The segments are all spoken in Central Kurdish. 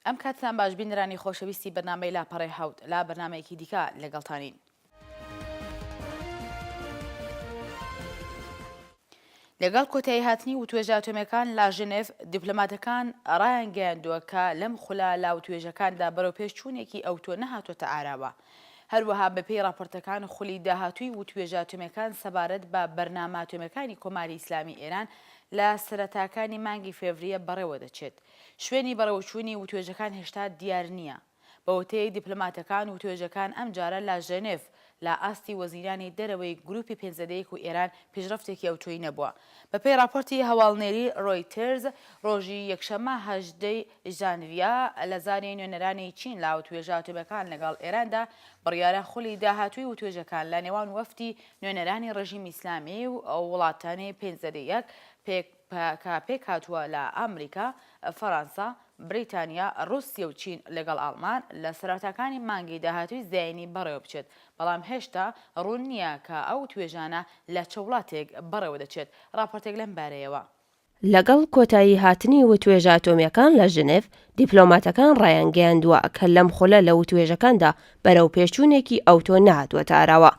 ئەم کاتتان باش بینەرانی خۆشەویستی بەرنامەی لاپەڕی حەوت لا بەرنامەیەکی دیکە لەگەڵتانین. لەگەڵ کۆتایی هاتنی وتوێژە ئاتۆمیەکان لا ژنێف دیپلۆماتەکان ڕایانگەیاندووە کە لەم خولا لاوتوێژەکاندا بەرەو پێشچوونێکی ئەوتۆ نەهاتۆتە ئاراوە. هەروەها بەپێی راپۆرتەکان خولی داهاتووی وتوێژە ئاتۆمیەکان سەبارەت بە بەرنامە ئاتۆمیەکانی کۆماری ئیسلامی ئێران لە سەرەتاکانی مانگی فێڤریە بەڕێوە دەچێت. شوێنی بەڕێوەچوونی وتوێژەکان هێشتا دیار نییە. بەوتەیەی دیپلۆماتەکان وتوێژەکان ئەم جارە لا ژنێف لا ئاستی وەزیرانی دەرەوەی گروپی پێنجدەیەک و ئێران پیشرفتێکی ئەوتۆیی نەبووە. بەپێی راپۆرتی هەواڵنێری ڕۆیترز ڕۆژی یەکشەممە 18 ژانڤیا لە زاری نوێنەرانی چین لا وتوێژە ئاتۆمیەکان لەگەڵ ئێراندا بڕیارە خولی داهاتووی وتوێژەکان لە نێوان وەفتی نوێنەرانی ڕژیمی ئیسلامی و وڵاتانی پێنجدەیەک پێک هاتووە لە ئەمریکا، فەڕەنسا، بریتانیا، رووسیا و چین لەگەڵ ئاڵمان لە سەرەتاکانی مانگی داهاتووی زایانی بەڕێوە بچێت، بەڵام هێشتا ڕوون نییە کە ئەو توێژانە لە چ وڵاتێک بەڕێوە دەچێت. راپۆرتێک لەم بارەیەوە. لەگەڵ کۆتایی هاتنی وتوێژە ئاتۆمیەکان لە ژنێف دیپلۆماتەکان ڕایانگەیاندووە کە لەم خولە لە وتوێژەکاندا بەرەو پێشچوونێکی ئەوتۆ نەهاتووەتە ئاراوە.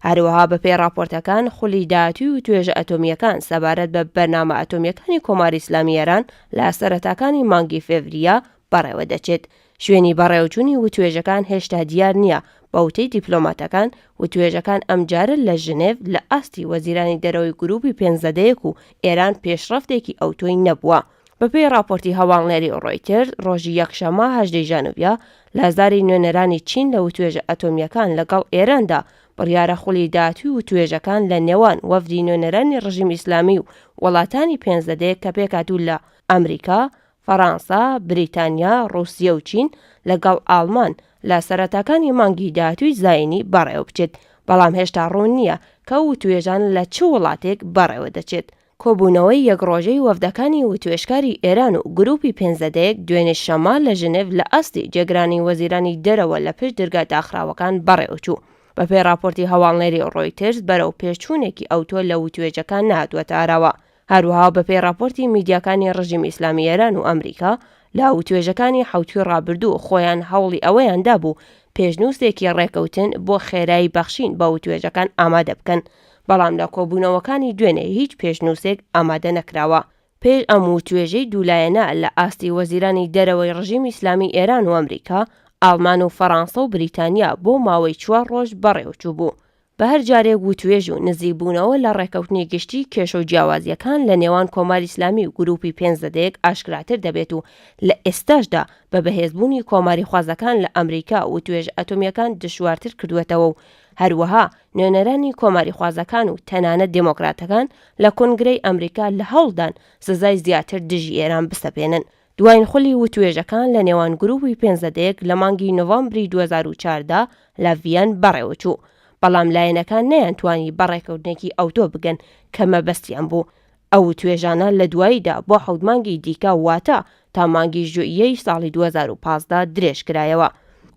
هەروەها بەپێی راپۆرتەکان خولی داهاتووی وتوێژە ئەتۆمیەکان سەبارەت بە بەرنامە ئەتۆمیەکانی کۆماری ئیسلامی ئێران لە سەرەتاکانی مانگی فێڤریە بەڕێوە دەچێت. شوێنی بەڕێوەچوونی وتوێژەکان هێشتا دیار نییە. بەوتەی دیپلۆماتەکان وتوێژەکان ئەمجارە لە ژنێف لە ئاستی وەزیرانی دەرەوەی گروپی پێنجدەیەک و ئێران پێشرفتێکی ئەوتۆی نەبووە. بەپێی راپۆرتی هەواڵنێری ڕۆیترز ڕۆژی یەکشەممە 18 ژانڤیا لە زاری نوێنەرانی چین لە وتوێژە ئەتۆمیەکان لەگەڵ ئێراندا بڕیارە خولی داهاتووی وتوێژەکان لە نێوان وەفدی نوێنەرانی ڕژیمی ئیسلامی و وڵاتانی پێنجدەیەک کە پێکهاتوو لە ئەمریکا، فەڕەنسا، بریتانیا، رووسیا و چین لەگەڵ ئاڵمان لە سەرەتاکانی مانگی داهاتووی زایانی بەڕێوە بچێت، بەڵام هێشتا ڕوون نییە کە وتوێژان لە چ وڵاتێک بەڕێوە دەچێت. کۆبوونەوەی یەکڕۆژەی وەفدەکانی وتوێشکاری ئێران و گروپی پێنجدەیەک دوێنێ شەمە لە ژنێف لە ئاستی جێگرانی وەزیرانی دەرەوە لە پشت دەرگا داخراوەکان بەڕێوەچوو. بەپێی راپۆرتی هەواڵنێری ڕۆیترز بەرەو پێشچوونێکی ئەوتۆ لە وتوێجەکان نهاتووەتە ئاراوە. هەروەها بەپێی راپۆرتی میدیاکانی ڕژیمی ئیسلامی ئێران و ئەمریکا لە وتوێژەکانی حوتوی ڕابردوو خۆیان هەوڵی ئەوەیاندا بوو پێشنووسێکی ڕێکەوتن بۆ خێرایی بەخشین بە وتوێژەکان ئامادە بکەن، بەڵام لە کۆبوونەوەکانی دوێنێ هیچ پێشنووسێک ئامادە نەکراوە. پێش ئەم وتوێژەی دوولایەنە لە ئاستی وەزیرانی دەرەوەی ڕژیمی ئیسلامی ئێران و ئەمریکا، ئاڵمان و فەڕەنسا و بریتانیا بۆ ماوەی 4 ڕۆژ بەڕێوەچوو بوو. بە هەر جارێک وتوێژ و نزیکبوونەوە لە ڕێکەوتنی گشتی کێشە و جیاوازیەکان لە نێوان کۆماری ئیسلامی و گروپی پێنجدەیەک ئاشکراتر دەبێت و لە ئێستاشدا بە بەهێزبوونی کۆماری خوازەکان لە ئەمریکا وتوێژ ئەتۆمیەکان دشوارتر کردوێتەوە و هەروەها نوێنەرانی کۆماری خوازەکان و تەنانەت دموکراتەکان لە کۆنگرەی ئەمریکا لە هەوڵدان سزای زیاتر دژی ئێران بسەپێنن. دوایین خولی وتوێژەکان لە نێوان گروپی پێنجدەیەک لە مانگی نۆڤەمبری 2014 لە ڤیەن بەڕێوەچوو، بەڵام لایەنەکان نەیانتوانی بەڕێکەوتنێکی ئەوتۆ بگەن کە مەبەستیان بوو. ئەو توێژانە لە دواییدا بۆ 7 مانگی دیکە واتە تا مانگی ژوئیەی ساڵی 2015 درێژکرایەوە.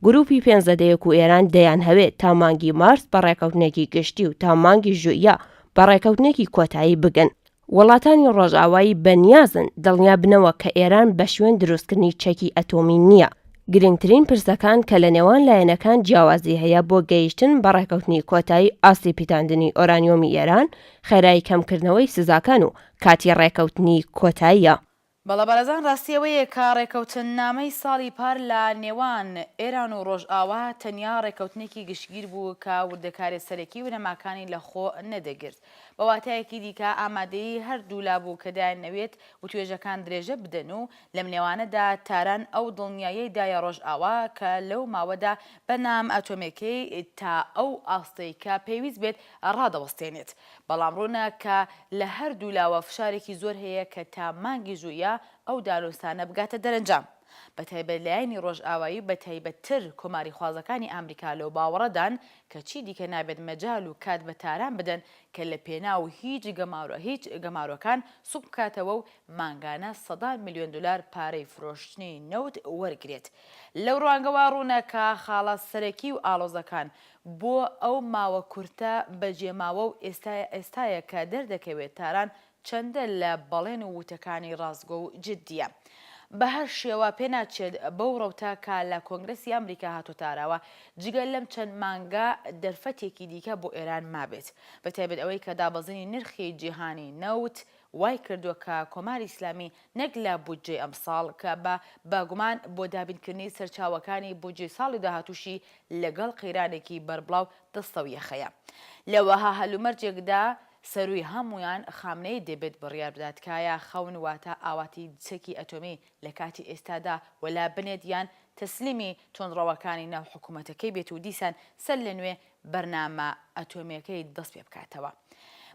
گروپی پێنجدەیەک و ئێران دەیان هەوێت تا مانگی مارس بەڕێکەوتنێکی گشتی و تا مانگی ژوئیە بەڕێکەوتنێکی کۆتایی بگەن. وڵاتانی ڕۆژئاوایی بەنیازن دڵنیا بنەوە کە ئێران بە شوێن دروستکردنی چەکی ئەتۆمی نییە. گرنگترین پرسەکان کە لە نێوان لایەنەکان جیاوازی هەیە بۆ گەیشتن بەڕێکەوتنی کۆتایی ئاستی پیتاندنی ئۆرانیۆمی ئێران، خێرایی کەمکردنەوەی سزاکان و کاتی ڕێکەوتنی کۆتاییە. بەڵێبەرزان ڕاستیەوەیە کە ڕێکەوتن نامەی ساڵی پار لە نێوان ئێران و ڕۆژئاوا تەنیا ڕێکەوتنێکی گشتگیر بوو کە وردەکاری سەرەکی و نەماکانی لەخۆ نەدەگرت. بە واتایەکی دیکە ئامادەی هەردوو لابوو کە دایانەوێت وتوێژەکان درێژە بدەن و لەم نێوانەدا تاران ئەو دڵنیایەی دایە ڕۆژئاوا کە لەو ماوەدا بەنام ئەتۆمێکەی تا ئەو ئاستەی کە پێویست بێت ڕادەوەستێنێت. بەڵام ڕوونە کە لە هەردوو لاوە فشارێکی زۆر هەیە کە تا مانگی ژوئیە ئەو دانوستانە بگاتە دەرەنجام. بەتایبەت لایەنی ڕۆژئاوایی بەتایبەتتر کۆماری خوازەکانی ئەمریکا لەو باوەڕەدان کە چی دیکە نابێت مەجال و کات بە تاران بدەن کە لە پێناو هیچ گەماڕۆکان سوک بکاتەوە و مانگانە $100 میلیۆن پارەی فرۆشتنی نەوت وەرگێت. لەو ڕوانگەوە ڕوونە کە خاڵە سەرەکی و ئاڵۆزەکان بۆ ئەو ماوە کورتە بەجێماوە و ئێستایە کە دەردەکەوێت تاران چەندە لە بەڵێن و وتەکانی ڕاستگۆ و جددیە. بە هەر شێوە پێناچێت بەو ڕەوتە کە لە کۆنگرەسی ئەمریکا هاتۆتاراوە جگەل لەم چەند مانگە دەرفەتێکی دیکە بۆ ئێران مابێت بەتایبەت ئەوەی کە دابەزینی نرخی جیهانی نەوت وای کردووە کە کۆماری ئیسلامی نەک لە بودجێ ئەمساڵ کە بە گومان بۆ دابینکردنی سەرچاوەکانی بودجێ ساڵی داهاتووشی لەگەڵ قەیرانێکی بەربڵاو دەستەویەخەیە لەوەها هەلومەرجێکدا سەروی هەمویان خامنەی دەبێت بڕیار بداتکایە خەون واتە ئاواتی چەکی ئەتۆمی لە کاتی ئێستادا وەلا بنێت یان تەسلیمی تۆنڕەوەکانی ناو حکوومەتەکەی بێت و دیسان سەر لە نوێ بەرنامە ئەتۆمیەکەی دەست پێ بکاتەوە.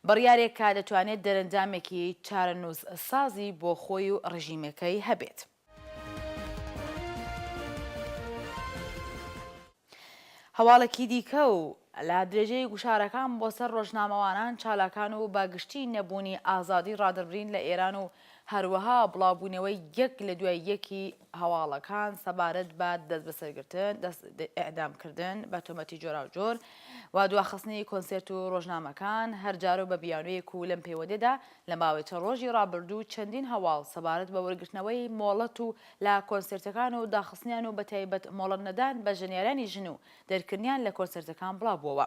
بڕیارێک کا دەتوانێت دەرەنجامێکی چارەنووس سازی بۆ خۆی و ڕژیمەکەی هەبێت. هەواڵێکی دیکە و لە درێژەی گوشارەکان بۆ سەر ڕۆژنامەوانان چالاکان و باگشتی نەبوونی ئازادی ڕادربرین لە ئێران و هەروەها بڵاوبوونەوەی یەک لە دوای یەکی هەواڵەکان سەبارەت بە دەست بەسەرگرتن ئەعدامکردن بە تۆمەتی جۆرا و جۆر و دواخستنی کۆنسێرت و ڕۆژنامەکان هەرجار و بە بیانوەیەک و لەم پەیوەندێدا لە ماوەی چەند ڕۆژی ڕابردوو چەندین هەواڵ سەبارەت بە وەرگرتنەوەی مۆڵەت و لە کۆنسێرتەکان و داخستنیان و بەتایبەت مۆڵەت نەدان بە ژنیارانی ژن و دەرکردنیان لە کۆنسێرتەکان بڵاوبووەوە.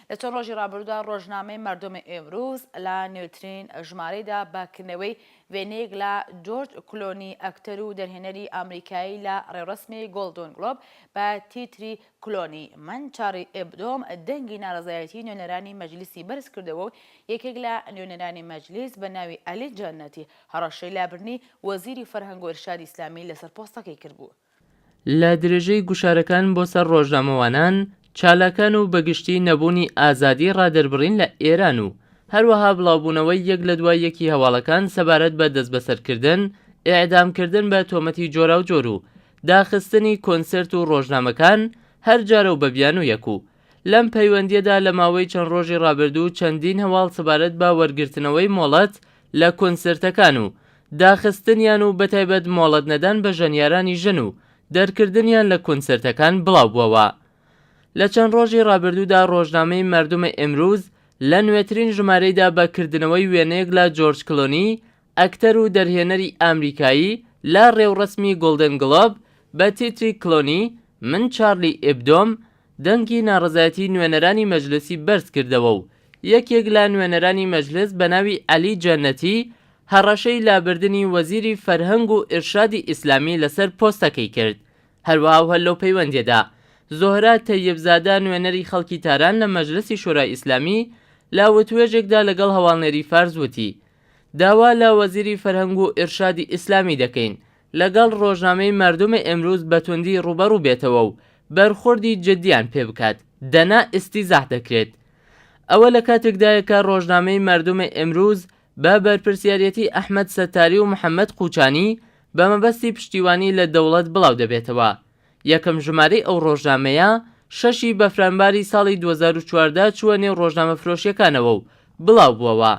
لە چەند ڕۆژی ڕابردوودا ڕۆژنامەی مردمی ئێمروز لە نوێترین ژمارەیدا باکردنەوەی وێنەیەک لە جۆرج کلۆنی ئەکتەر و دەرهێنەری ئامریکایی لە ڕێڕەسمی گۆڵدن گلۆب بە تیتری کلۆنی من چاری ئێبدۆم دەنگی ناڕزایەتی نوێنەرانی مەجلیسی بەرز کردەوە و یەکێک لە نوێنەرانی مەجلیس بە ناوی ئەلی جەنەتی هەڕەشەی لابرنی وەزیری فەرهەنگ و ئێرشادی ئیسلامی لەسەر پۆستەکەی کردبوو. لە درێژەی گوشارەکان بۆ سەر ڕۆژنامەوانان چالاکان و بەگشتی نەبوونی ئازادی ڕادەربڕین لە ئێران و هەروەها بڵاوبوونەوەی یەک لە دوای یەکی هەواڵەکان سەبارەت بە دەست بەسەرکردن ئیعدامکردن بە تۆمەتی جۆرا و جۆر و داخستنی کۆنسێرت و ڕۆژنامەکان هەر جارە و بە بیانوویەک و لەم پەیوەندیەدا لە ماوەی چەند ڕۆژی ڕابردوو چەندین هەواڵ سەبارەت بە وەرگرتنەوەی مۆڵەت لە کۆنسێرتەکان و داخستنیان و بەتایبەت مۆڵەت نەدان بە ژەنیارانی ژن و دەرکردنیان لە کۆنسێرتەکان بڵاوبووەوە. لە چەند ڕۆژی ڕابردوودا ڕۆژنامەی مردمی ئێمروز لە نوێترین ژمارەیدا بەکردنەوەی وێنەیەک لە جۆرج کلۆنی ئەکتەر و دەرهێنەری ئامریکایی لە ڕێوڕەسمی گۆڵدن گلۆب بە تیتری کلۆنی من چارلی ئێبدۆم دەنگی ناڕزایەتی نوێنەرانی مەجلیسی بەرز کردەوە و یەکێک لە نوێنەرانی مەجلس بە ناوی ئەلی جەنەتی هەڕەشەی لابردنی وەزیری فەرهەنگ و ئێرشادی ئیسلامی لەسەر پۆستەکەی کرد. هەروەها هەر لەو پەیوەندیەدا زۆهرا تەیبزادە نوێنەری خەڵکی تاران لە مەجلسی شورای ئیسلامی لە وتوێژێکدا لەگەڵ هەواڵنێری فارس وتی داوا لە وەزیری فەرهەنگ و ئێرشادی ئیسلامی دەکەین لەگەڵ ڕۆژنامەی مردمی ئێمروز بە توندی ڕوبەڕوو بێتەوە و بەرخوردی جددیان پێ بکات دەنا ئیستیزاح دەکرێت. ئەوە لە کاتێکدایە کە ڕۆژنامەی مردمی ئێمروز بە بەرپرسیارەتی ئەحمەد سەتاری و محەممەد قوچانی بە مەبەستی پشتیوانی لە دەوڵەت بڵاو دەبێتەوە. یەکەم ژمارەی ئەو ڕۆژنامەیە 6 بەفرانباری ساڵی 2014 چووە نێو ڕۆژنامە فرۆشیەکانەوە و بڵاو بووەوە.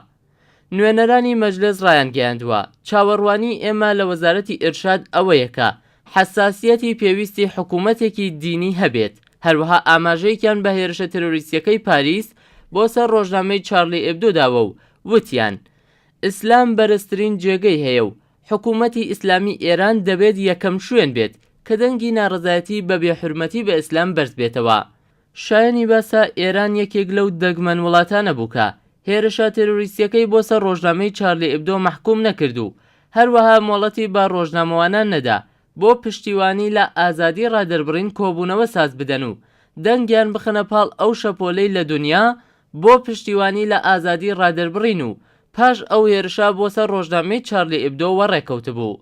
نوێنەرانی مەجلس ڕایان گەیاندووە چاوەڕوانی ئێمە لە وەزارەتی ئێرشاد ئەوەیەکە حساسیەتی پێویستی حکوومەتێکی دینی هەبێت. هەروەها ئاماژەیەکیان بە هێرشە تەرۆریستیەکەی پاریس بۆ سەر ڕۆژنامەی چارلی ئێبدۆداوە و وتیان ئیسلام بەرزترین جێگەی هەیە و حکوومەتی ئیسلامی ئێران دەبێت یەکەم شوێن بێت کە دەنگی ناڕزایەتی بە بێحورمەتی بە ئیسلام بەرز بێتەوە. شایەنی باسە ئێران یەکێک لەو دەگمەن وڵاتانە بووکە هێرشە تەرۆریستیەکەی بۆ سەر ڕۆژنامەی چارلی ئێبدۆ محکوم نەکرد و هەروەها مۆڵەتی بە ڕۆژنامەوانان نەدا بۆ پشتیوانی لە ئازادی ڕادەربڕین کۆبوونەوە ساز بدەن و دەنگیان بخەنە پاڵ ئەو شەپۆلەی لە دنیا بۆ پشتیوانی لە ئازادی ڕادەربڕین و پاش ئەو هێرشا بۆ سەر ڕۆژنامەی چارلی ئێبدۆ وەڕێکەوتبوو.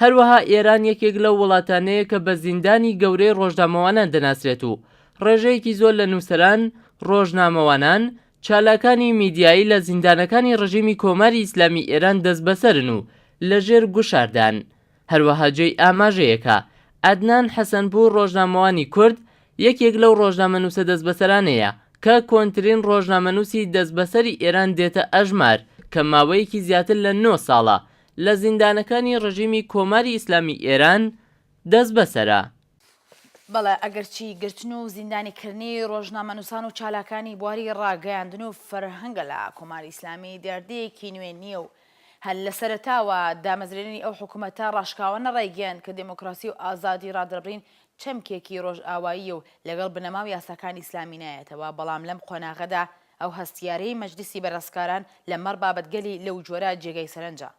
هەروەها ئێران یەکێک لەو وڵاتانەیە کە بە زیندانی گەورەی ڕۆژنامەوانان دەناسرێت و ڕێژەیەکی زۆر لە نووسەران ڕۆژنامەوانان چالاکانی میدیایی لە زیندانەکانی ڕژیمی کۆماری ئیسلامی ئێران دەست بەسەرن و لەژێر گوشاردان. هەروەها جێی ئاماژەیەکە ئەدنان حەسەنپوور ڕۆژنامەوانی کورد یەکێک لەو ڕۆژنامەنووسە دەست بەسەرانەیە کە کۆنترین ڕۆژنامەنووسی دەست بەسەری ئێران دێتە ئەژمار کە ماوەیەکی زیاتر لە 9 ساڵە لە زیندانەکانی ڕژیمی کۆماری ئیسلامی ئێران دەست بەسەرە. بەڵێ ئەگەرچی گرتن و زیندانیکردنی ڕۆژنامەنووسان و چالاکانی بواری ڕاگەیاندن و فەرهەنگە لە کۆماری ئیسلامی دەردەیەکی نوێ نییە و هەل لە سەرەتاوە دامەزرێنی ئەو حکوومەتە ڕاشکاوانە ڕێگەیان کە دموکراسی و ئازادی ڕادربڕین چەمکێکی ڕۆژئاوایی و لەگەڵ بنەماو یاساکانی ئیسلامی نایەتەوە، بەڵام لەم قۆناغەدا ئەو هەستیارەی مەجلیسی بەرزکاران لەمەڕ بابەتگەلی لەو جۆرە جێگەی سەرنجە.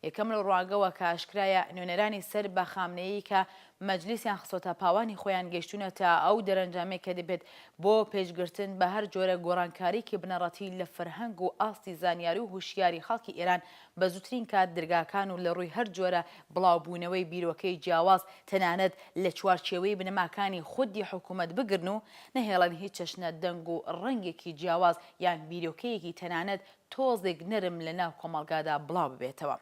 یەکەم لە ڕواگەوە کە ئاشکرایە نوێنەرانی سەر بە خامنەیەی کە مەجلیسیان خسۆتە پاوانی خۆیان گەیشتونەتە ئەو دەرەنجامێک کە دەبێت بۆ پێشگرتن بە هەر جۆرە گۆڕانکاریکی بنەڕەتی لە فەرهەنگ و ئاستی زانیاری و هوشیاری خەڵکی ئێران بە زووترین کات دەرگاکان و لە ڕووی هەر جۆرە بڵاوبوونەوەی بیرۆکەی جیاواز تەنانەت لە چوارچێوەی بنەماکانی خودی حکوومەت بگرن و نەهێڵن هیچ چەشنە دەنگ و ڕەنگێکی جیاواز یان بیرۆکەیەکی تەنانەت تۆزێک نەرم لە ناو کۆمەڵگادا بڵاو ببێتەوە.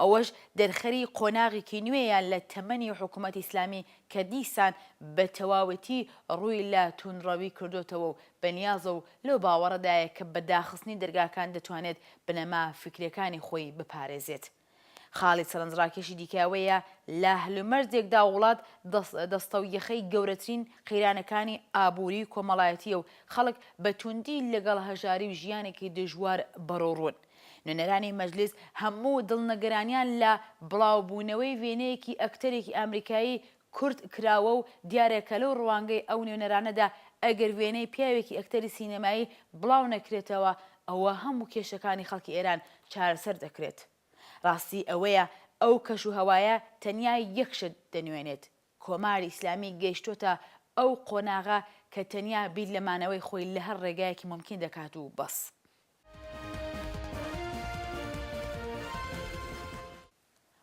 ئەوەش دەرخەری قۆناغێکی نوێیان لە تەمەنی حکوومەت ئیسلامی کە دیسان بە تەواوەتی ڕووی لە توونڕەوی کردوتەوە و بەنیازە و لەو باوەڕەدایە کە بە داخستنی دەرگاکان دەتوانێت بنەما فکرەکانی خۆی بپارێزێت. خاڵی سەرنجڕاکێشی دیکاوەیە لە هەلومەرزێکدا وڵات دەستەویەخەی گەورەترین قەیرانەکانی ئابووری کۆمەڵایەتیە و خەڵک بە توندی لەگەڵ هەژاری و ژیانێکی دژوار بەڕۆڕون. نوێنەرانی مەجلیس هەموو دڵنەگەرانیان لە بڵاوبوونەوەی وێنەیەکی ئەکتەرێکی ئەمریکایی کورد کراوە و دیارێکە لەو ڕوانگەی ئەو نوێنەرانەدا ئەگەر وێنەی پیاوێکی ئەکتەری سینەمایی بڵاو نەکرێتەوە ئەوە هەموو کێشەکانی خەڵکی ئێران چارەسەر دەکرێت. ڕاستی ئەوەیە ئەو کەش و هەوایە تەنیا یەکشت دەنوێنێت. کۆماری ئیسلامی گەیشتۆتە ئەو قۆناغا کە تەنیا بیر لەمانەوەی خۆی لە هەر ڕێگایەکی ممکن دەکات و بەس.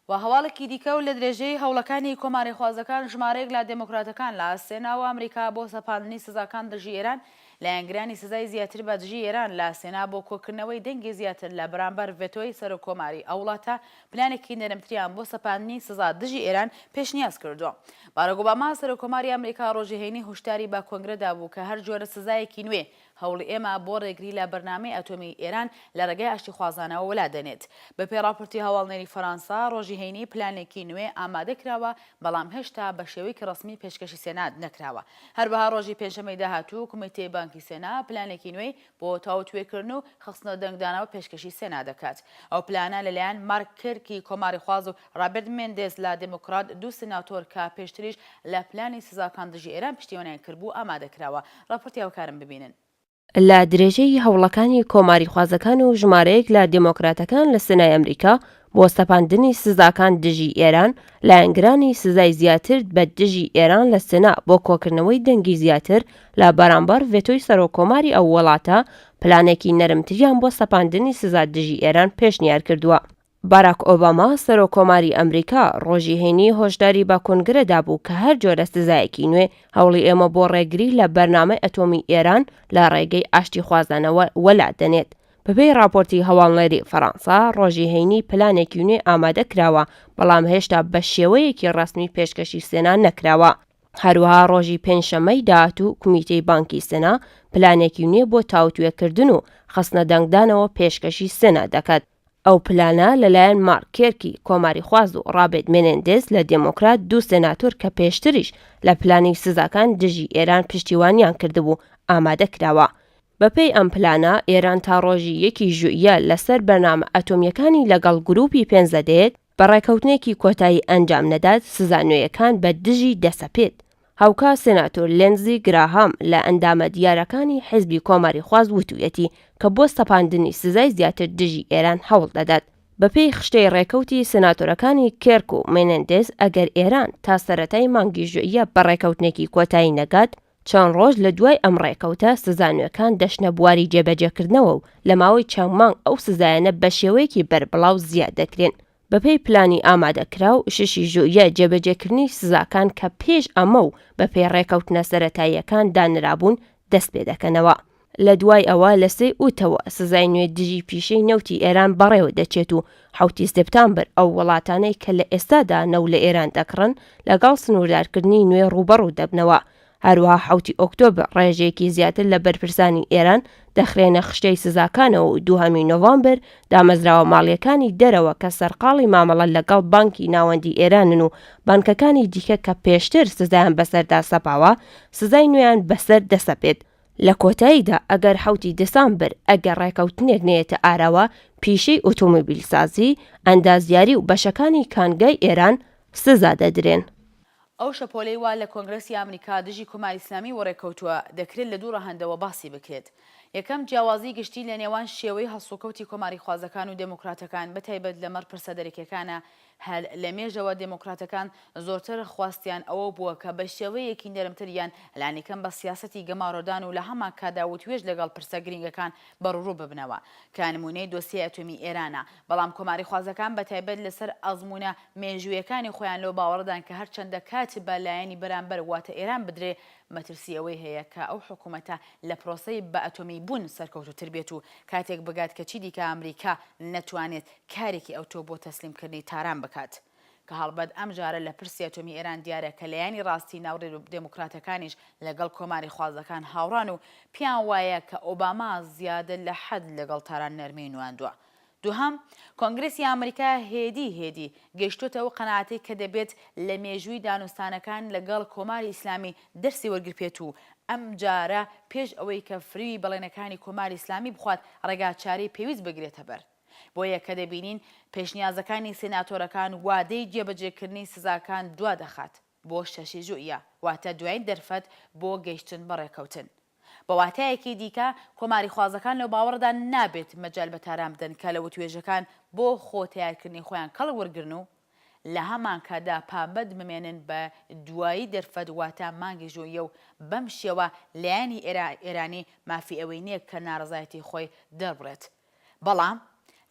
و هەواڵێکی دیکە و لە درێژەی هەوڵەکانی کۆماری خوازەکان ژمارەیەک لە دموکراتەکان لە سێناوە ئەمریکا بۆ سەپاندنی سزاکان دژی ئێران لایەنگرانی سزای زیاتر بە دژی ئێران لە سێنا بۆ کۆکردنەوەی دەنگی زیاتر لە بەرامبەر ڤێتۆی سەرۆکۆماری ئەو وڵاتە پلانێکی نەرمتریان بۆ سەپاندنی سزا دژی ئێران پێشنیاز کردووە. باراک ئۆباما سەرۆکۆماری ئەمریکا ڕۆژی هەینی هۆشداری بە کۆنگرەدا بوو کە هەر جۆرە سزایەکی نوێ هەوڵی ئێمە بۆ ڕێگری لە بەرنامەی ئەتۆمی ئێران لە ڕێگای ئاشتی خوازانەوە وەلا دەنێت. بەپێی راپۆرتی هەواڵنێری فەرەنسا ڕۆژی هەینی پلانێکی نوێ ئامادە کراوە بەڵام هێشتا بە شێوەیەکی ڕسمی پێشکەشی سێنات نەکراوە. هەروەها ڕۆژی پێنجشەمەی داهاتوو کۆمیتەی بانکی سێنا پلانێکی نوێی بۆ تاوتوێکردن و خستنە دەنگدانەوە پێشکەشی سێنا دەکات. ئەو پلانە لەلایەن مارک کێرکی کۆماری خواز و رابرت مێندێز لە دموکرات دوو سناتۆر کە پێشتریش لە پلانی سزاکان دژی ئێران پشتیوانیان کردبوو ئامادەکراوە. راپۆرتی هاوکارم ببینن. لە درێژەی هەوڵەکانی کۆماری خوازەکان و ژمارەیەک لە دموکراتەکان لە سنای ئەمریکا بۆ سەپاندنی سزاکان دژی ئێران لایەنگرانی سزای زیاتر بە دژی ئێران لە سنا بۆ کۆکردنەوەی دەنگی زیاتر لە بەرامبەر ڤێتۆی سەرۆکۆماری ئەو وڵاتە پلانێکی نەرمتریان بۆ سەپاندنی سزا دژی ئێران پێشنیار کردووە. باراک ئۆباما سەرۆکۆماری ئەمریکا ڕۆژی هەینی هۆشداری بە کۆنگرەدا بوو کە هەر جۆرە سزایەکی نوێ هەوڵی ئێمە بۆ ڕێگری لە بەرنامەی ئەتۆمی ئێران لە ڕێگەی ئاشتی خوازانەوە وەلا دەنێت. بەپێی راپۆرتی هەواڵنەری فەرەنسا ڕۆژی هەینی پلانێکی نوێ ئامادە کراوە بەڵام هێشتا بە شێوەیەکی ڕسمی پێشکەشی سێنا نەکراوە. هەروەها ڕۆژی پێنجشەمەی داهاتوو کمیتەی بانکی سێنا پلانێکی نوێ بۆ تاوتوێکردن و خستنە دەنگدانەوە پێشکەشی سێنا دەکات. ئەو پلانە لەلایەن مارک کێرکی کۆماری خواز و رابرت مێنێندێز لە دموکرات دوو سێناتۆر کە پێشتریش لە پلانی سزاکان دژی ئێران پشتیوانیان کردبوو ئامادە کراوە. بەپێی ئەم پلانە ئێران تا ڕۆژی 1 ژوئیە لەسەر بەرنامە ئەتۆمیەکانی لەگەڵ گروپی پێنجدەیەک بە ڕێکەوتنێکی کۆتایی ئەنجام نەدات سزا نوێیەکان بە دژی دەسەپێت. هاوکار سێناتۆر لێنزی گراهام لە ئەندامە دیارەکانی حیزبی کۆماری خواز وتویەتی کە بۆ سەپاندنی سزای زیاتر دژی ئێران هەوڵ دەدات. بەپێی خشتەی ڕێکەوتی سێناتۆرەکانی کێرک و مێنێندێز ئەگەر ئێران تا سەرەتای مانگی ژوئیە بە ڕێکەوتنێکی کۆتایی نەگات چەند ڕۆژ لە دوای ئەم ڕێکەوتە سزانوێکان دەشنە بواری جێبەجێکردنەوە و لە ماوەی چەند مانگ ئەو سزایانە بە شێوەیەکی بەربڵاو زیاد دەکرێن. بەپێی پلانی ئامادەکرا و 6 ژوئیە جێبەجێکردنی سزاکان کە پێش ئەمە و بەپێی ڕێکەوتنە سەرەتاییەکان دانرابوون دەست پێ دەکەنەوە. لە دوای ئەوە لە 3 ئوتەوە سزای نوێ دژی پیشەی نەوتی ئێران بەڕێوە دەچێت و 7 سپتامبر ئەو وڵاتانەی کە لە ئێستادا نەو لە ئێران دەکڕن لەگەڵ سنووردارکردنی نوێ ڕوبەڕوو دەبنەوە. هەروەها 7 ئۆکتۆبر ڕێژێکی زیاتر لە بەرپرسانی ئێران دەخرێنە خشتەی سزاکانەوە و 2 نۆڤەمبر دامەزراوە ماڵیەکانی دەرەوە کە سەرقاڵی مامەڵە لەگەڵ بانکی ناوەندی ئێرانن و بانکەکانی دیکە کە پێشتر سزایان بەسەردا سەپاوە سزای نوێیان بەسەر دەسەپێت. لە کۆتاییدا ئەگەر 7 دەسامبر ئەگەر ڕێکەوتنێک نێتە ئاراوە پیشەی ئۆتۆمۆبیلسازی، ئەندازیاری و بەشەکانی کانگای ئێران سزا دەدرێن. ئەو شەپۆلەی وا لە کۆنگرەسی ئەمریکا دژی کۆماری ئیسلامی وەڕێکەوتووە دەکرێت لە دوو ڕەهەندەوە باسی بکرێت. یەکەم جیاوازی گشتی لە نێوان شێوەی هەڵسوکەوتی کۆماری خوازەکان و دموکراتەکان بەتایبەت لەمەڕ پرسەدەرێکەکانە هەر لە مێژەوە دموکراتەکان زۆرتر خواستیان ئەوە بووە کە بە شێوەیەکی نەرمتریان لانیکەم بە سیاسەتی گەماڕۆدان و لە هەمان کادا و توێژ لەگەڵ پرسە گرنگەکان بەڕوڕوو ببنەوە کە نمونەی دۆسیە ئەتۆمی ئێرانە. بەڵام کۆماری خوازەکان بەتایبەت لەسەر ئەزمونە مێژوویەکانی خۆیان لەو باوەڕدان کە هەرچەندە کاتب بە لایەنی بەرامبەر واتە ئێران بدرێ مەترسی ئەوەی هەیە کە ئەو حکوومەتە لە پرۆسەی بە ئەتۆمی بوون سەرکەوتوتر بێت و کاتێک بگات کە چی دیکە ئەمریکا نەتوانێت کارێکی ئەوتۆ بۆ تەسلیمکردنی تاران بکات. کە هەڵبەت ئەم جارە لە پرسی ئەتۆمی ئێران دیارە کە لایەنی ڕاستی ناوڕێ دموکراتەکانیش لەگەڵ کۆماری خوازەکان هاوڕان و پیان وایە کە ئۆباما زیادە لە حەد لەگەڵ تاران نەرمی نواندووە. دووهەم کۆنگرەسی ئەمریکا هێدی گەیشتۆتەوە قەناعەتی کە دەبێت لە مێژووی دانوستانەکان لەگەڵ کۆماری ئیسلامی دەرسی وەرگرپێت و ئەم جارە پێش ئەوەی کە فریوی بەڵێنەکانی کۆماری ئیسلامی بخوات ڕێگاچاری پێویست بگرێتە بەر. بۆیە کە دەبینین پێشنیازەکانی سێناتۆرەکان وادەی جێبەجێکردنی سزاکان دوا دەخات بۆ 6 ژوئیە واتە دوای دەرفەت بۆ گەیشتن بەڕێکەوتن. بە واتایەکی دیکە کۆماری خوازەکان لەو باوەڕدا نابێت مەجال بە تاران بدەن کە لە وتوێژەکان بۆ خۆتیارکردنی خۆیان کەڵ وەرگرن و لە هەمان کادا پابەت بمێنن بە دوایی دەرفەت واتە مانگی ژوئیە و بەم شێوە لایەنی ئێرانی مافی ئەوەی نییە کە ناڕزایەتی خۆی دەربڕێت. بەڵام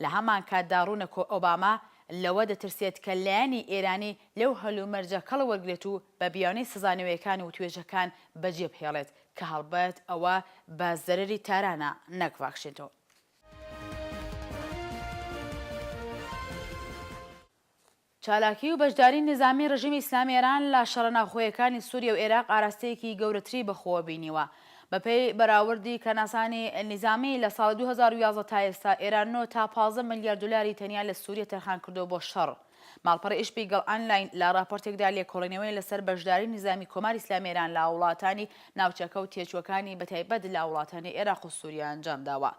لە هەمان کاتدا ڕوونەکۆ ئۆباما لەوە دەترسێت کە لایەنی ئێرانی لەو هەلومەرجە کەڵ وەرگێت و بە بیانەی سزانەوەیەکان و توێژەکان بەجێ بهێڵێت کە هەڵبەت ئەوە بە زەرری تارانە نەکواکشێتەوە. چالاکی و بەشداری نظامی ڕژیمی ئیسلامی ئێران لە شەڕەناوخۆیەکانی سووریا و عێراق ئاراستەیەکی گەورەتری بەخۆوە بینیوە. بەپێی بەراوردی کەناسانی نظامی لە ساڵ 2011 تا ئێستا ئێران 9 تا 15 ملیارد دلاری تەنیا لە سووریا تەرخان کردەوە بۆ شەڕ. ماڵپەڕی ئیشپیگەڵ ئانلاین لە راپۆرتێکدا لێکۆڵینەوەی لەسەر بەشداری نظامی کۆماری ئیسلامی ئێران لە وڵاتانی ناوچەکە و تێچوەکانی بەتایبەت لە وڵاتانی عێراق و سووریا ئەنجام داوە.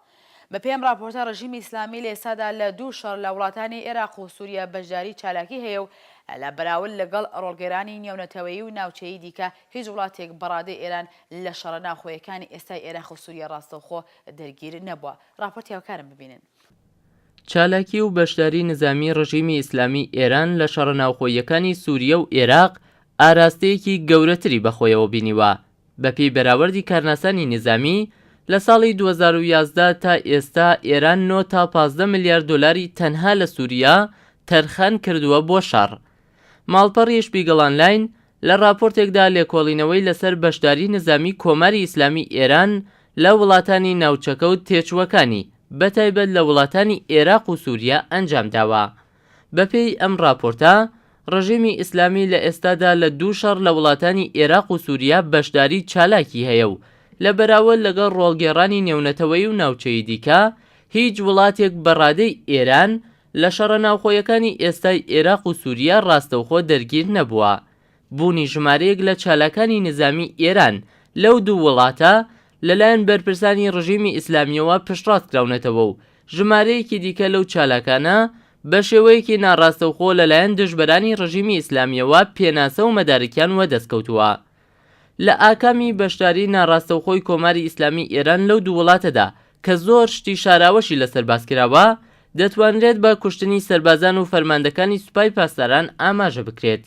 بە پێم راپۆرتە ڕژیمی ئیسلامی لە ئێستادا لە 2 شەڕ لە وڵاتانی عێراق و سووریا بەشداری چالاکی هەیە و لە بەراورد لەگەڵ ڕۆڵگەرانی نێونەتەوەیی و ناوچەیی دیکە هیچ وڵاتێک بەڕادەی ئێران لە شەڕە ناوخۆیەکانی ئێستای عێراق و سووریا ڕاستەوخۆ دەرگیر نەبووە. راپۆرتی هاوکارم ببینن. چالاکی و بەشداری نظامی ڕژیمی ئیسلامی ئێران لە شەڕە ناوخۆیەکانی سووریا و عێراق ئاراستەیەکی گەورەتری بەخۆیەوە بینیوە. بەپێی بەراوردی کارناسانی نظامی لە ساڵی 2011 تا ئێستا ئێران 9 تا 15 ملیارد دلاری تەنها لە سووریا تەرخان کردووە بۆ شەڕ. ماڵپەڕی ئیشپیگەڵ ئانلاین لە راپۆرتێکدا لێکۆڵینەوەی لەسەر بەشداری نظامی کۆماری ئیسلامی ئێران لە وڵاتانی ناوچەکە و تێچوەکانی بەتایبەت لە وڵاتانی عێراق و سووریا ئەنجام داوە. بەپێی ئەم راپۆرتە ڕژیمی ئیسلامی لە ئێستادا لە 2 شەڕ لە وڵاتانی عێراق و سووریا بەشداری چالاکی هەیە و لە بەراورد لەگەڵ ڕۆڵگەڕانی نێونەتەوەی و ناوچەی دیکە هیچ وڵاتێک بەڕادەی ئێران لە شەڕە ناوخۆیەکانی ئێستای عێراق و سووریا ڕاستەوخۆ دەرگیر نەبووە. بوونی ژمارەیەک لە چالاکانی نظامی ئێران لەو 2 وڵاتە لەلایەن بەرپرسانی ڕژیمی ئیسلامیەوە پشتڕاستکراونەتەوە و ژمارەیەکی دیکە لەو چالاکانە بە شێوەیەکی ناڕاستەوخۆ لەلایەن دژبەرانی ڕژیمی ئیسلامیەوە پێناسە و مەدارکیان وەدەستکەوتووە. لە ئاکامی بەشداری ناڕاستەوخۆی کۆماری ئیسلامی ئێران لەو 2 وڵاتەدا کە زۆر شتی شاراوەشی لەسەر باسکراوە دەتوانرێت بە کوشتنی سەربازان و فەرماندەکانی سوپای پاسداران ئاماژە بکرێت.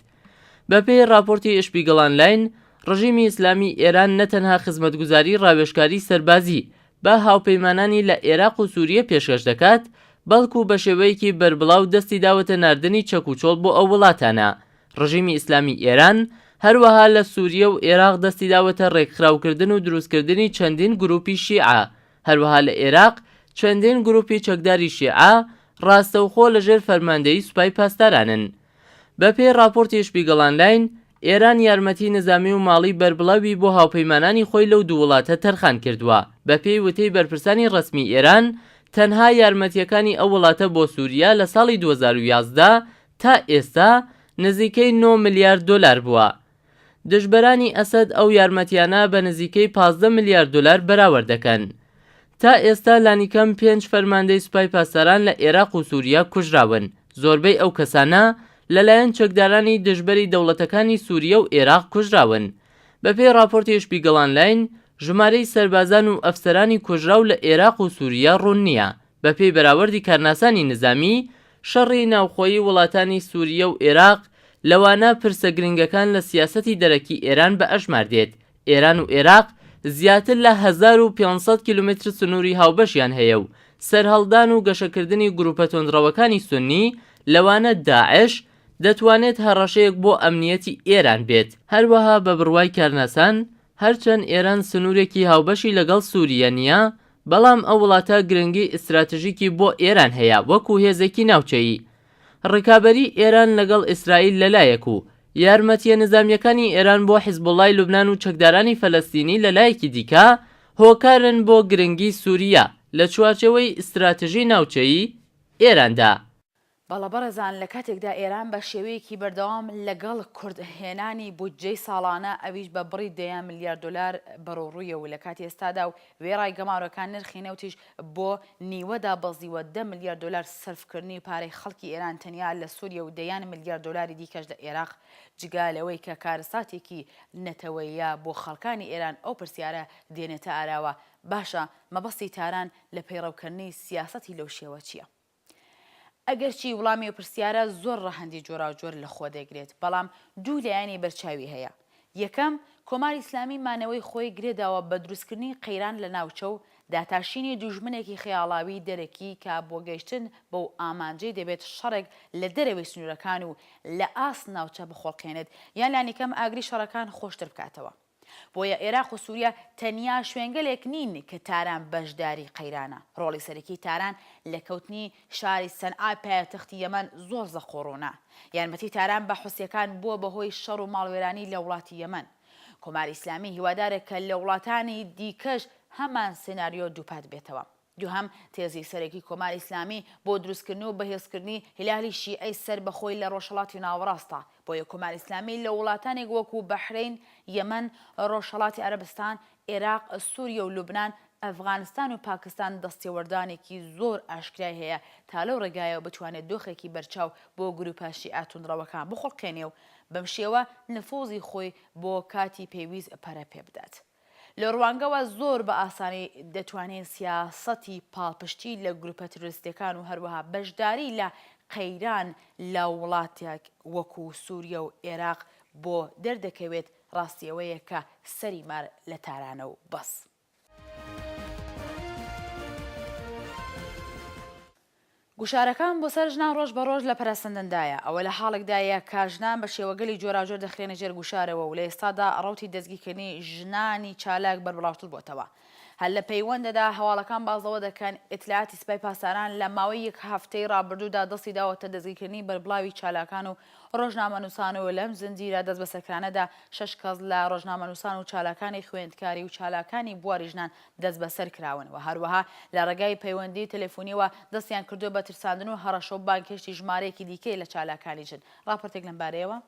بەپێی راپۆرتی ئیشپیگەڵ ئانلاین ڕژیمی ئیسلامی ئێران نەتەنها خزمەتگوزاری ڕاوێژکاری سەربازی بە هاوپەیمانانی لە عێراق و سووریا پێشکەش دەکات بەڵکو بە شێوەیەکی بەربڵاو دەستی داوەتە ناردنی چەکوچۆڵ بۆ ئەو وڵاتانە. ڕژیمی ئیسلامی ئێران هەروەها لە سووریا و عێراق دەستی داوەتە ڕێکخراوکردن و دروستکردنی چەندین گروپی شیعە. هەروەها لە عێراق چەندین گروپی چەکداری شیعە ڕاستەوخۆ لەژێر فەرماندەیی سوپای پاسدارانن. بەپێی راپۆرتی ئیشپیگەڵ ئانلاین ئێران یارمەتی نظامی و ماڵی بەربڵاوی بۆ هاوپەیمانانی خۆی لەو 2 وڵاتە تەرخان کردووە. بەپێی وتەی بەرپرسانی ڕەسمی ئێران تەنها یارمەتیەکانی ئەو وڵاتە بۆ سووریا لە ساڵی 2011 تا ئێستا نزیکەی 9 ملیارد دلار بووە. دژبەرانی ئەسەد ئەو یارمەتیانە بە نزیکەی 15 میلیارد دلار بەراوردەکەن. تا ئێستا لانیکەم 5 فەرماندەی سوپای پاسداران لە عێراق و سووریا کوژراون. زۆربەی ئەو کەسانە لەلایەن چەکدارانی دژبەری دەوڵەتەکانی سووریا و عێراق کوژراون. بەپێی راپۆرتی شپیگڵ ئۆنلاین ژمارەی سەربازان و ئەفسەرانی کوژراو لە عێراق و سووریا ڕوون نییە. بەپێی بەراوردی کارناسانی نظامی، شەڕی ناوخۆیی وڵاتانی سووریا و عێراق لەوانە پرسە گرنگەکان لە سیاسەتی دەرەکی ئێران بە ئەژمار دێت. ئێران و عێراق زیاتر لە 1500 کیلومتر سنووری هاوبەشیان هەیە و سەرهەڵدان و گەشەکردنی گروپە تۆندڕەوەکانی سونی لەوانە داعش دەتوانێت هەڕەشەیەک بۆ ئەمنیەتی ئێران بێت. هەروەها بە بڕوای کارناسان، هەرچەند ئێران سنوورێکی هاوبەشی لەگەڵ سووریا نییە، بەڵام ئەو وڵاتە گرنگی ئستراتیژیکی بۆ ئێران هەیە وەکو هێزێکی ناوچەیی. ڕێکابەری ئێران لەگەڵ ئیسرائیل لەلایەک و یارمەتیە نظامیەکانی ئێران بۆ حیزبوڵای لوبنان و چەکدارانی فەلەستینی لەلایەکی دیکە هۆکارن بۆ گرنگی سووریا لە چوارچێوەی ئستراتیژی ناوچەیی ئێراندا. بەڵە بەڕێزان، لە کاتێکدا ئێران بە شێوەیەکی بەردەوام لەگەڵ کوردهێنانی بودجەی ساڵانە ئەویش بە بڕی 10 میلیارد دلار بەڕۆڕوویە و لە کاتی ئێستادا و وێڕای گەماڕەکان نرخی نەوتیش بۆ نیوەدا بەزیوە 10 میلیارد دلار سەرفکردنی پارەی خەڵکی ئێران تەنیا لە سووریا و 10 میلیارد دلاری دیکەش لە عێراق، جگا لەوەی کە کارەساتێکی نەتەوەیە بۆ خەڵکانی ئێران ئەو پرسیارە دێنێتە ئاراوە. باشە، مەبەستی تاران لە پەیڕەوکردنی سیاسەتی لەو شێوە چییە؟ ئەگەرچی وڵامی و پرسیارە زۆر ڕەهەندی جۆراوجۆر لە خۆ دەگرێت، بەڵام دوو لایەنی بەرچاوی هەیە. یەکەم، کۆماری ئیسلامی مانەوەی خۆی گرێداوە بە دروستکردنی قەیران لە ناوچە و داتاشینی دوژمنێکی خەیاڵاوی دەرەکی کە بۆ گەیشتن بەو ئامانجەی دەبێت شەڕێک لە دەرەوەی سنوورەکان و لە ئاست ناوچە بخۆڵکێنێت یان لانیکەم ئاگری شەڕەکان خۆشتر بکاتەوە. بۆیە عێراق و سووریا تەنیا شوێنگەلێک نین کە تاران بەشداری قەیرانە. ڕۆڵی سەرەکی تاران لە کەوتنی شاری سەنعای پایتەختی یەمەن زۆر زەخۆڕۆنە. یارمەتی تاران بە حوسیەکان بووە بەهۆی شەڕ و ماڵوێرانی لە وڵاتی یەمەن. کۆماری ئیسلامی هیوادارێک کە لە وڵاتانی دیکەش هەمان سناریۆ دووپات بێتەوە. دووهەم، تێزی سەرەکی کۆماری ئیسلامی بۆ دروستکردن و بەهێزکردنی هیلالی شیعەی سەر بەخۆی لە ڕۆژهەڵاتی ناوەڕاستە. بۆیە کۆماری ئیسلامی لە وڵاتانێک وەکو بەحرین، یەمەن، ڕۆژهەڵاتی عەرەبستان، عێراق، سووریا و لوبنان، ئەفغانستان و پاکستان دەستێوەردانێکی زۆر ئاشکرای هەیە تا لەو ڕێگایەوە بتوانێت دۆخێکی بەرچاو بۆ گروپە شیعە توندڕەوەکان بخۆڵکێنێ و بەم شێوە نفوزی خۆی بۆ کاتی پێویست پەرە پێ بدات. لە ڕوانگەوە زۆر بە ئاسانی دەتوانێت سیاسەتی پاڵپشتی لە گروپە تروریستەکان و هەروەها بەشداری لە قەیران لە وڵاتێک وەکو سووریا و عێراق بۆ دەردەکەوێت. ڕاستیەوەیە کە سەری مار لە تارانە و بەس. گوشارەکان بۆ سەر ژنان ڕۆژ بە ڕۆژ لە پەرەسەندندایە. ئەوە لە حاڵێکدایە کە ژنان بە شێوەگەلی جۆراوجۆر دەخرێنە ژێر گوشارەوە و لە ئێستادا ڕەوتی دەستگیرکردنی ژنانی چالاک بەربڵاوتر بۆتەوە. هەر لە پەیوەندەدا هەواڵەکان بازەوە دەکەن ئیتلاعاتی سوپای پاسداران لە ماوەی 1 هەفتەی ڕابردوودا دەستی داوەتە دەستگیرکردنی بەربڵاوی چالاکان و ڕۆژنامەنووسان و لەم زنجیرە دەست بەسەرکرانەدا 6 کەس لە ڕۆژنامەنووسان و چالاکانی خوێندکاری و چالاکانی بواری ژنان دەست بەسەر کراون و هەروەها لە ڕێگای پەیوەندی تەلەفۆنیەوە دەستیان کردووە بە ترساندن و هەڕەشە و بانکێشتی ژمارەیەکی دیکەی لە چالاکانی ژن. راپۆرتێک لەم بارەیەوە.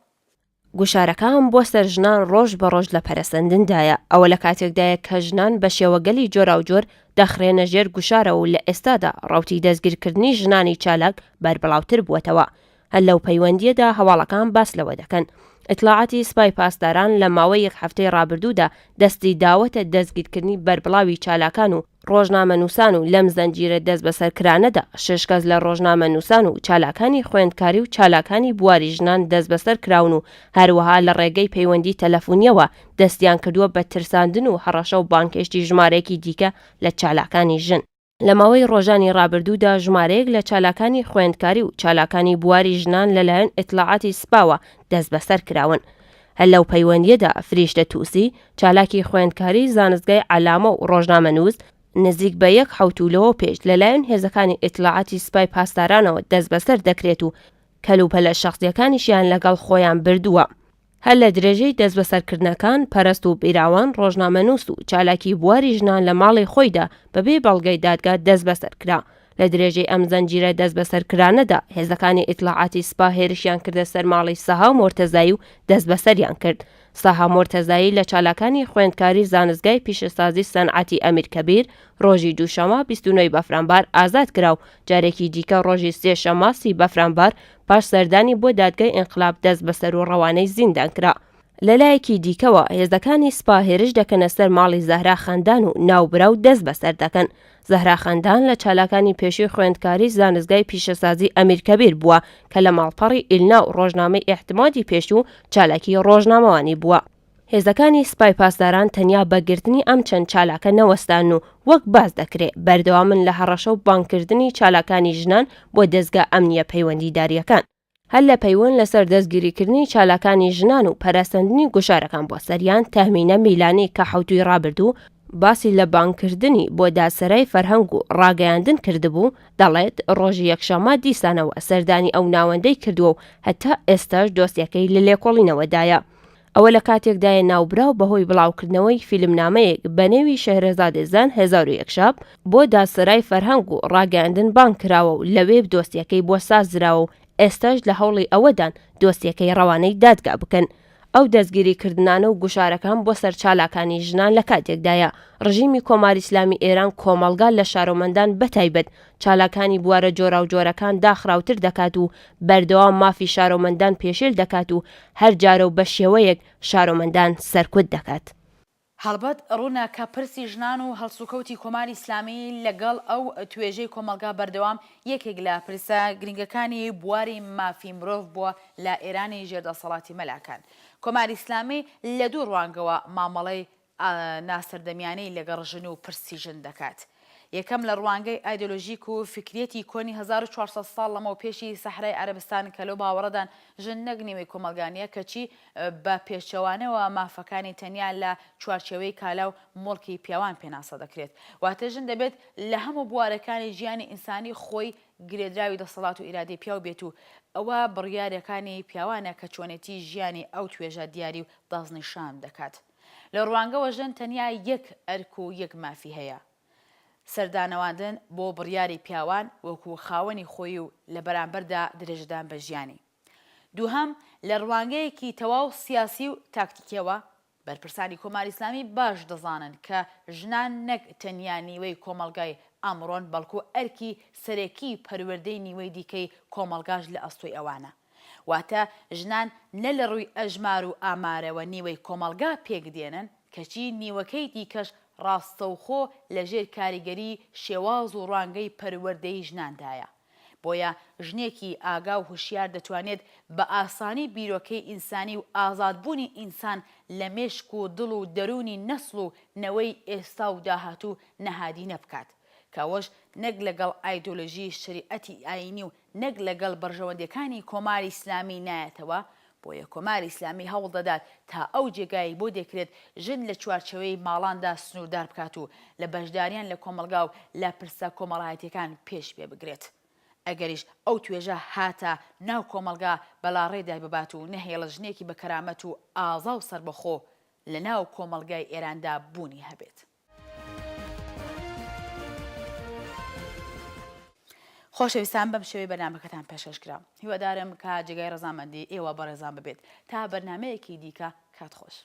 گوشارەکان بۆ سەر ژنان ڕۆژ بە ڕۆژ لە پەرەسەندندایە. ئەوە لە کاتێکدایە کە ژنان بە شێوەگەلی جۆراوجۆر دەخرێنە ژێر گوشارەوە و لە ئێستادا ڕەوتی دەستگیرکردنی ژنانی چالاک بەربڵاوتر بووەتەوە. هەر لەو پەیوەندیەدا هەواڵەکان باس لەوە دەکەن. ئیتلاعاتی سوپای پاسداران لە ماوەی 1 هەفتەی ڕابردوودا دەستی داوەتە دەستگیرکردنی بەربڵاوی چالاکان و ڕۆژنامەنووسان و لەم زەنجیرە دەست بەسەرکرانەدا 6 کەس لە ڕۆژنامەنووسان و چالاکانی خوێندکاری و چالاکانی بواری ژنان دەست بەسەر کراون و هەروەها لە ڕێگەی پەیوەندی تەلەفۆنیەوە دەستیان کردووە بە ترساندن و هەڕەشە و بانکێشتی ژمارەیەکی دیکە لە چالاکانی ژن. لە ماوەی ڕۆژانی ڕابردوودا ژمارەیەک لە چالاکانی خوێندکاری و چالاکانی بواری ژنان لەلایەن ئیتلاعاتی سپاوە دەست بەسەر کراون. هەر لەو پەیوەندیەدا فریشتە تووسی، چالاکی خوێندکاری زانستگای عەلامە و ڕۆژنامەنووس نزیک بە 1 حوتولەوە پێش لەلایەن هێزەکانی ئیتلاعاتی سوپای پاسدارانەوە دەست بەسەر دەکرێت و کەلوپەلە شەخصیەکانیشیان لەگەڵ خۆیان بردووە. هەر لە درێژەی دەست بەسەرکردنەکان پەرست و بیراوان ڕۆژنامەنووس و چالاکی بواری ژنان لە ماڵی خۆیدا بەبێ بەڵگەی دادگا دەست بەسەر کرا. لە درێژەی ئەم زەنجیرە دەست بەسەرکرانەدا هێزەکانی ئیتلاعاتی سپا هێرشیان کردە سەر ماڵی سەها و مۆرتەزایی و دەست بەسەریان کرد. ساها مۆرتەزایی لە چالاکانی خوێندکاری زانستگای پیشەسازی سەنعەتی ئەمیرکەبیر ڕۆژی دووشەمە 29 بەفرامبار ئازاد کرا و جارێکی دیکە ڕۆژی سێشەمە 30 بەفرامبار پاش سەردانی بۆ دادگای ئینقلاب دەست بەسەر و ڕەوانەی زیندان کرا. لەلایەکی دیکەوە هێزەکانی سپا هێرش دەکەنە سەر ماڵی زەهرا خەندان و ناوبرا و دەست بەسەر دەکەن. زەهرا خەندان لە چالاکانی پێشووی خوێندکاری زانستگای پیشەسازی ئەمیرکەبیر بووە کە لە ماڵپەڕی ئیلنا و ڕۆژنامەی ئیحتیمادی پێشوو چالاکی ڕۆژنامەوانی بووە. هێزەکانی سپای پاسداران تەنیا بەگرتنی ئەم چەند چالاکە نەوەستان و وەک باز دەکرێت بەردەوامن لە هەڕەشە و بانکردنی چالاکانی ژنان بۆ دەستگا ئەمنیە پەیوەندیداریەکان. هەر لە پەیوەند لەسەر دەستگیریکردنی چالاکانی ژنان و پەرەسەندنی گوشارەکان بۆ سەریان تەهمینە میلانی کە حوتوی ڕابردوو باسی لە بانکردنی بۆ دادسەرای فەرهەنگ و ڕاگەیاندن کردبوو دەڵێت ڕۆژی یەکشەمە دیسانەوە سەردانی ئەو ناوەندەی کردووە و هەتا ئێستاش دۆستیەکەی لە لێکۆڵینەوەدایە. ئەوە لە کاتێکدایە ناوبرا و بەهۆی بڵاوکردنەوەی فیلمنامەیەک بە نێوی شەهرەزادە زان 1001 شاب بۆ دادسەرای فەرهەنگ و ڕاگەیاندن بانک کراوە و لەوێ دۆستیەکەی بۆ سازراوە و ئێستاش لە هەوڵی ئەوەدان دۆستیەکەی ڕەوانەی دادگا بکەن. ئەو دەستگیریکردنانە و گوشارەکان بۆ سەر چالاکانی ژنان لە کاتێکدایە ڕژیمی کۆماری ئیسلامی ئێران کۆمەڵگا لە شارۆمەندان بەتایبەت چالاکانی بوارە جۆرا و جۆرەکان داخراوتر دەکات و بەردەوام مافی شارۆمەندان پێشێل دەکات و هەر جارە و بە شێوەیەک شارۆمەندان سەرکوت دەکات. هەڵبەت ڕوونە کە پرسی ژنان و هەڵسوکەوتی کۆماری ئیسلامی لەگەڵ ئەو توێژەی کۆمەلگا بەردەوام یەکێک لە پرسە گرنگەکانی بواری مافی مرۆڤ بووە لە ئێرانی ژێردەسەڵاتی مەلاکان. کۆماری ئیسلامی لە دوو ڕوانگەوە مامەڵەی ناسەردەمیانەی لەگەڵ ژن و پرسی ژن دەکات. یەکەم لە ڕوانگەی ئایدۆلۆژیک و فکرێتی کۆنی 1400 ساڵ لەمەوە پێشی سەحرای عەرەبستان کە لەو باوەڕەدان ژن نەگنیوەی کۆمەلگانیە کەچی بە پێچەوانەوە مافەکانی تەنیا لە چوارچێوەی کالا و مڵکی پیاوان پێناسە دەکرێت. واتە ژن دەبێت لە هەموو بوارەکانی ژیانی ئینسانی خۆی گرێدراوی دەسەڵات و ئیرادەی پیاو بێت و ئەوە بڕیارەکانی پیاوانە کە چۆنێتی ژیانی ئەو توێژە دیاری و دازنیشان دەکات. لە ڕوانگەوە ژن تەنیا یەک ئەرک و یەک مافی هەیە. سەردانەواندن بۆ بڕیاری پیاوان وەکو خاوەنی خۆی و لە بەرامبەردا درێژدان بە ژیانی. دووهەم لە ڕوانگەیەکی تەواو سیاسی و تاکتیکیەوە بەرپرسانی کۆماری ئیسلامی باش دەزانن کە ژنان نەک تەنیا نیوەی کۆمەلگای ئەمڕۆن بەڵکو ئەرکی سەرەکی پەروەردەی نیوەی دیکەی کۆمەلگاش لە ئەستۆی ئەوانە. واتە ژنان نە لە ڕووی ئەژمار و ئامارەوە نیوەی کۆمەلگا پێکدێنن کەچی نیوەکەی دیکەش ڕاستەوخۆ لەژێر کاریگەری شێواز و ڕوانگەی پەروەردەی ژناندایە. بۆیە ژنێکی ئاگا و هوشیار دەتوانێت بە ئاسانی بیرۆکەی ئینسانی و ئازادبوونی ئینسان لە مێشک و دڵ و دەرونی نەسڵ و نەوەی ئێستا و داهاتوو نەهادینە بکات. کەوەش نەک لەگەڵ ئایدۆلۆژی شریعەتی ئاینی و نەک لەگەڵ بەرژەوەندەکانی کۆماری ئیسلامی نایەتەوە. بۆیە کۆماری ئیسلامی هەوڵ دەدات تا ئەو جێگایی بۆ دەکرێت ژن لە چوارچەوەی ماڵاندا سنووردار بکات و لە بەشداریان لە کۆمەلگا و لە پرسە کۆمەڵایەتیەکان پێش پێ بگرێت. ئەگەریش ئەو توێژە هاتە ناو کۆمەلگا بەلاڕێدای ببات و نەهێڵە ژنێکی بە کەرامەت و ئازا و سربەخۆ لە ناو کۆمەلگای ئێراندا بوونی هەبێت. خۆشەویستان بەم شێوەی بەرنامەکەتان پێشکەشکرا. هیوادارم کە جێگای ڕەزامەندی ئێوە بەڕێزان ببێت تا بەرنامەیەکی دیکە کات خۆش.